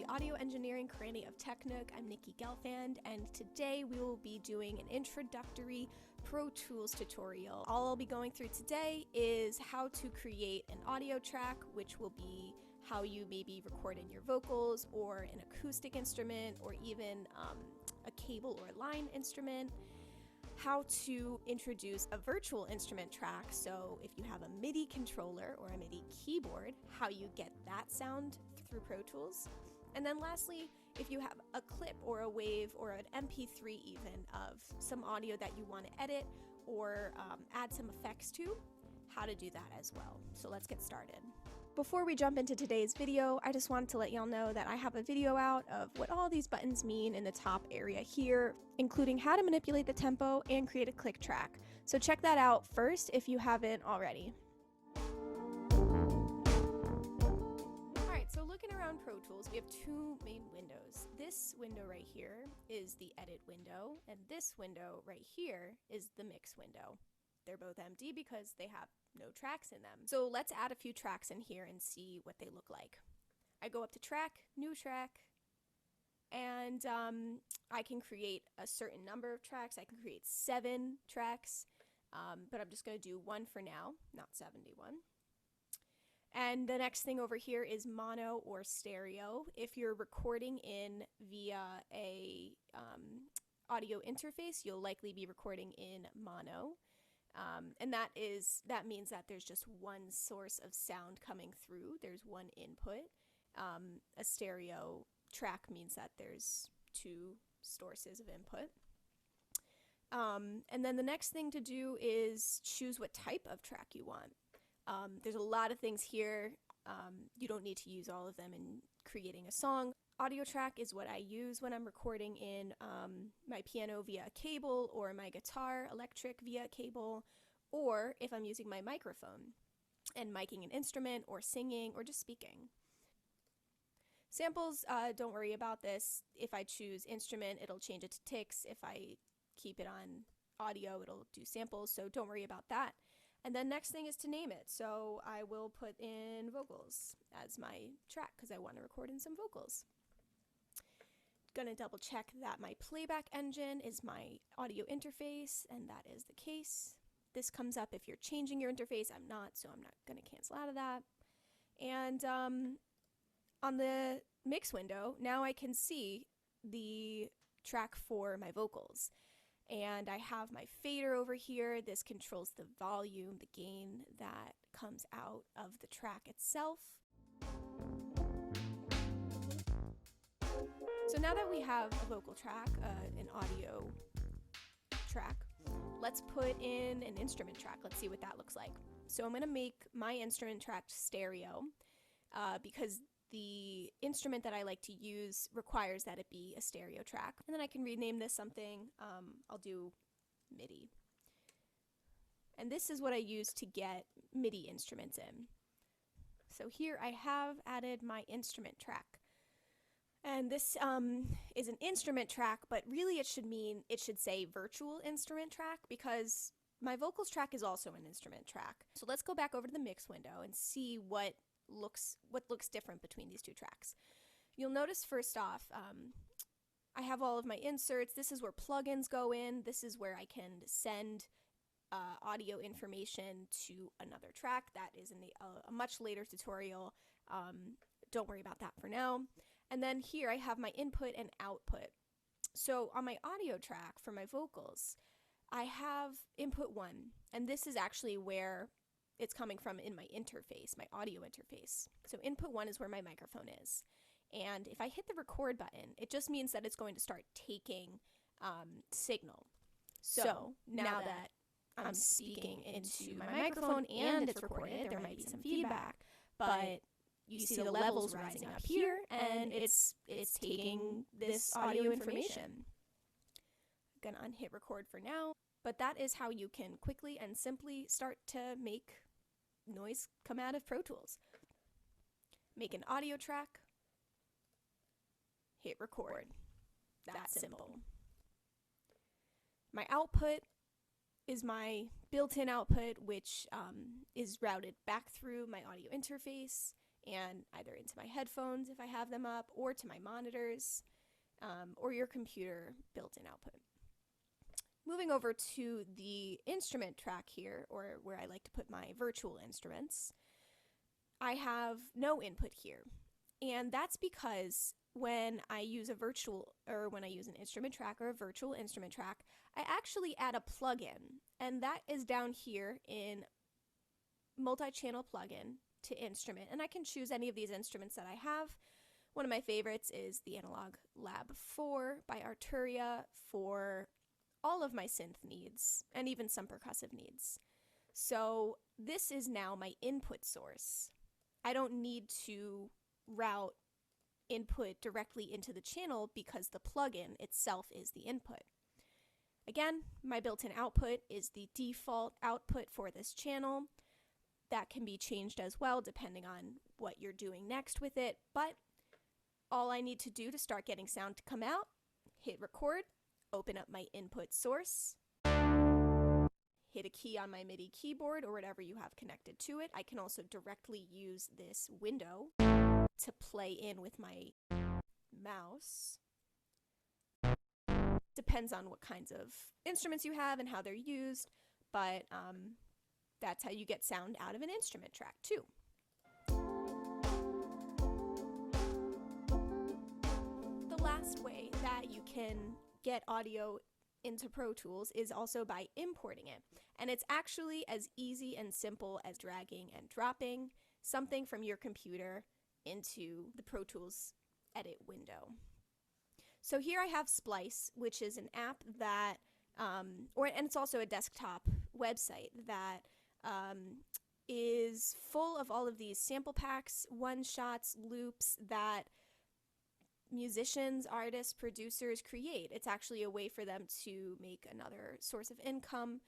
Audio engineering cranny of Nook. I'm Nicki Gelfand, and today we will be doing an introductory Pro Tools tutorial. All I'll be going through today is how to create an audio track, which will be how you maybe record in your vocals or an acoustic instrument or even a cable or line instrument. How to introduce a virtual instrument track, so if you have a MIDI controller or a MIDI keyboard, how you get that sound through Pro Tools. And then lastly, if you have a clip or a wave or an MP3 even of some audio that you want to edit or add some effects to, how to do that as well. So let's get started. Before we jump into today's video, I just wanted to let y'all know that I have a video out of what all these buttons mean in the top area here, including how to manipulate the tempo and create a click track. So check that out first if you haven't already. So looking around Pro Tools, we have two main windows. This window right here is the edit window, and this window right here is the mix window. They're both empty because they have no tracks in them. So let's add a few tracks in here and see what they look like. I go up to track, new track, and I can create a certain number of tracks. I can create 7 tracks, but I'm just going to do 1 for now, not 71. And the next thing over here is mono or stereo. If you're recording in via a audio interface, you'll likely be recording in mono. And that means that there's just one source of sound coming through. There's one input. A stereo track means that there's 2 sources of input. And then the next thing to do is choose what type of track you want. There's a lot of things here. You don't need to use all of them in creating a song. Audio track is what I use when I'm recording in my piano via a cable, or my guitar electric via a cable, or if I'm using my microphone and miking an instrument or singing or just speaking. Samples, don't worry about this. If I choose instrument, it'll change it to ticks. If I keep it on audio, it'll do samples, so don't worry about that. And then next thing is to name it. So I will put in vocals as my track because I want to record in some vocals. Gonna double check that my playback engine is my audio interface, and that is the case. This comes up if you're changing your interface. I'm not, so I'm not gonna cancel out of that. And on the mix window, now I can see the track for my vocals. And I have my fader over here. This controls the volume, the gain that comes out of the track itself. So now that we have a vocal track, an audio track, let's put in an instrument track. Let's see what that looks like. So I'm going to make my instrument track stereo because the instrument that I like to use requires that it be a stereo track. And then I can rename this something. I'll do MIDI. And this is what I use to get MIDI instruments in. So here I have added my instrument track. And this is an instrument track, but really it should say virtual instrument track, because my vocals track is also an instrument track. So let's go back over to the mix window and see what looks different between these two tracks. You'll notice first off, I have all of my inserts. This is where plugins go in. This is where I can send audio information to another track. That is in a much later tutorial. Don't worry about that for now. And then here I have my input and output. So on my audio track for my vocals, I have input 1, and this is actually where it's coming from in my interface, my audio interface. So input 1 is where my microphone is. And if I hit the record button, it just means that it's going to start taking signal. So now that I'm speaking into my microphone and it's recorded, there might be some feedback, but you see the levels rising up here, and it's taking this audio information. I'm gonna unhit record for now, but that is how you can quickly and simply start to make noise come out of Pro Tools. make an audio track, hit record. That simple. My output is my built-in output, which is routed back through my audio interface and either into my headphones if I have them up, or to my monitors, or your computer built-in output. Moving over to the instrument track here, or where I like to put my virtual instruments, I have no input here. And that's because when I use an instrument track or a virtual instrument track, I actually add a plugin, and that is down here in multi-channel plugin to instrument, and I can choose any of these instruments that I have. One of my favorites is the Analog Lab 4 by Arturia for all of my synth needs and even some percussive needs. So this is now my input source. I don't need to route input directly into the channel because the plugin itself is the input. Again, my built-in output is the default output for this channel. That can be changed as well depending on what you're doing next with it, but all I need to do to start getting sound to come out, hit record, open up my input source, hit a key on my MIDI keyboard or whatever you have connected to it. I can also directly use this window to play in with my mouse. Depends on what kinds of instruments you have and how they're used, but that's how you get sound out of an instrument track too. The last way that you can get audio into Pro Tools is also by importing it. And it's actually as easy and simple as dragging and dropping something from your computer into the Pro Tools edit window. So here I have Splice, which is an app that, and it's also a desktop website that is full of all of these sample packs, one-shots, loops that musicians, artists, producers create. It's actually a way for them to make another source of income.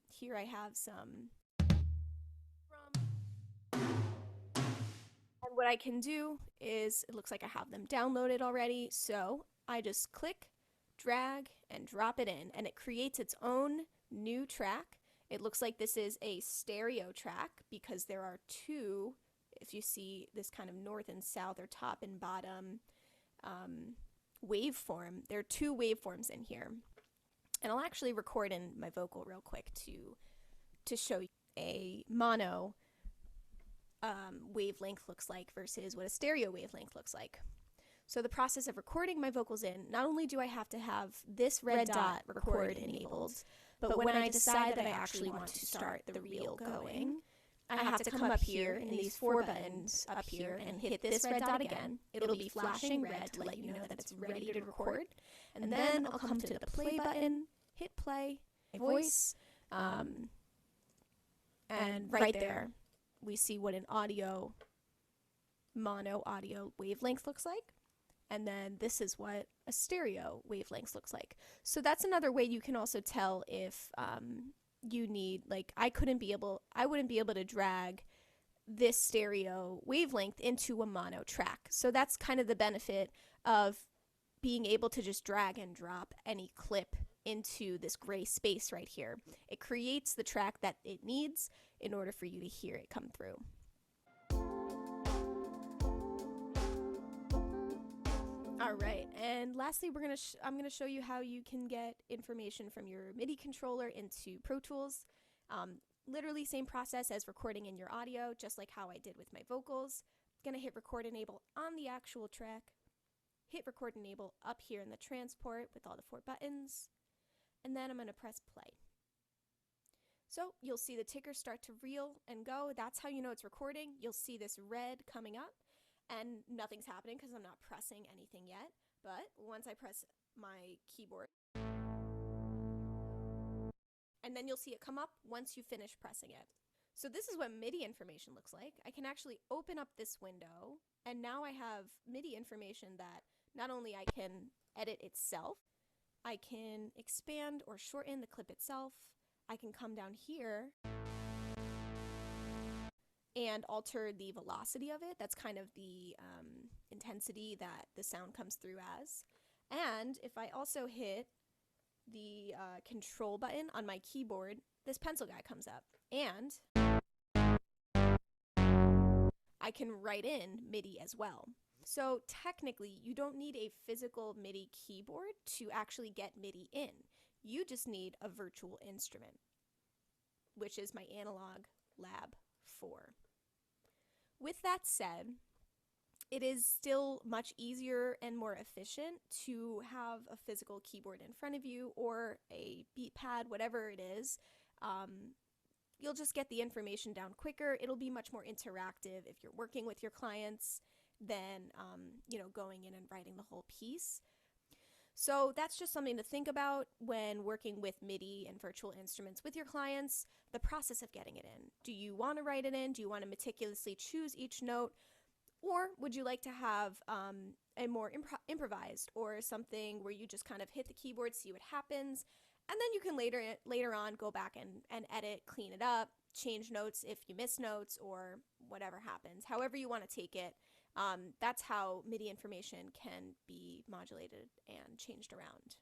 Here I have some and what I can do is, it looks like I have them downloaded already, so I just click, drag, and drop it in, and it creates its own new track. It looks like this is a stereo track because there are two, if you see this kind of north and south or top and bottom waveform, there are two waveforms in here. And I'll actually record in my vocal real quick to show you a mono wavelength looks like versus what a stereo wavelength looks like. So the process of recording my vocals in, not only do I have to have this red dot record enabled, but when I decide that I actually want to start the reel going, I have to come up here in these four buttons up here and hit this red dot again. It'll be flashing red to let you know that it's ready to record. And then I'll come to the play button, hit play, my voice, and right there we see what an mono audio wavelength looks like. And then this is what a stereo wavelength looks like. So that's another way you can also tell if you need, like, I wouldn't be able to drag this stereo wavelength into a mono track. So that's kind of the benefit of being able to just drag and drop any clip into this gray space right here. It creates the track that it needs in order for you to hear it come through. All right, and lastly, I'm gonna show you how you can get information from your MIDI controller into Pro Tools. Literally same process as recording in your audio, just like how I did with my vocals. Gonna hit record enable on the actual track, hit record enable up here in the transport with all the four buttons, and then I'm gonna press play. So you'll see the ticker start to reel and go. That's how you know it's recording. You'll see this red coming up, and nothing's happening because I'm not pressing anything yet. But once I press my keyboard, and then you'll see it come up once you finish pressing it. So this is what MIDI information looks like. I can actually open up this window, and now I have MIDI information that not only I can edit itself, I can expand or shorten the clip itself. I can come down here and alter the velocity of it. That's kind of the intensity that the sound comes through as. And if I also hit the control button on my keyboard, this pencil guy comes up, and I can write in MIDI as well. So technically, you don't need a physical MIDI keyboard to actually get MIDI in. You just need a virtual instrument, which is my Analog Lab 4. With that said, it is still much easier and more efficient to have a physical keyboard in front of you or a beat pad, whatever it is. You'll just get the information down quicker. It'll be much more interactive if you're working with your clients than going in and writing the whole piece. So that's just something to think about when working with MIDI and virtual instruments with your clients, the process of getting it in. Do you want to write it in? Do you want to meticulously choose each note? Or would you like to have a more improvised, or something where you just kind of hit the keyboard, see what happens, and then you can later on go back and edit, clean it up, change notes if you miss notes or whatever happens. However you want to take it, that's how MIDI information can be modulated and changed around.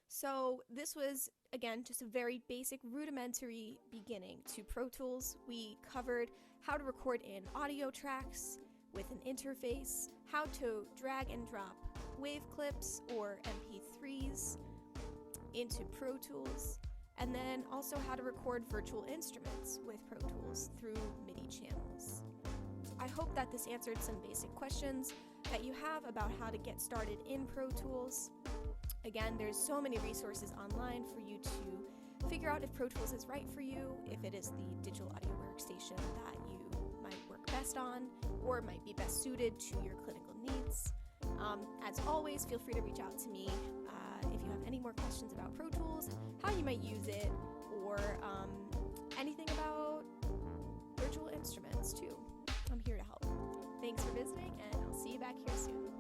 So this was, again, just a very basic rudimentary beginning to Pro Tools. We covered how to record in audio tracks with an interface, how to drag and drop wave clips or MP3s into Pro Tools, and then also how to record virtual instruments with Pro Tools through MIDI channels. I hope that this answered some basic questions that you have about how to get started in Pro Tools. Again, there's so many resources online for you to figure out if Pro Tools is right for you, if it is the digital audio workstation that you might work best on, or might be best suited to your clinical needs. As always, feel free to reach out to me if you have any more questions about Pro Tools, how you might use it, or anything about virtual instruments too. I'm here to help. Thanks for visiting, and I'll see you back here soon.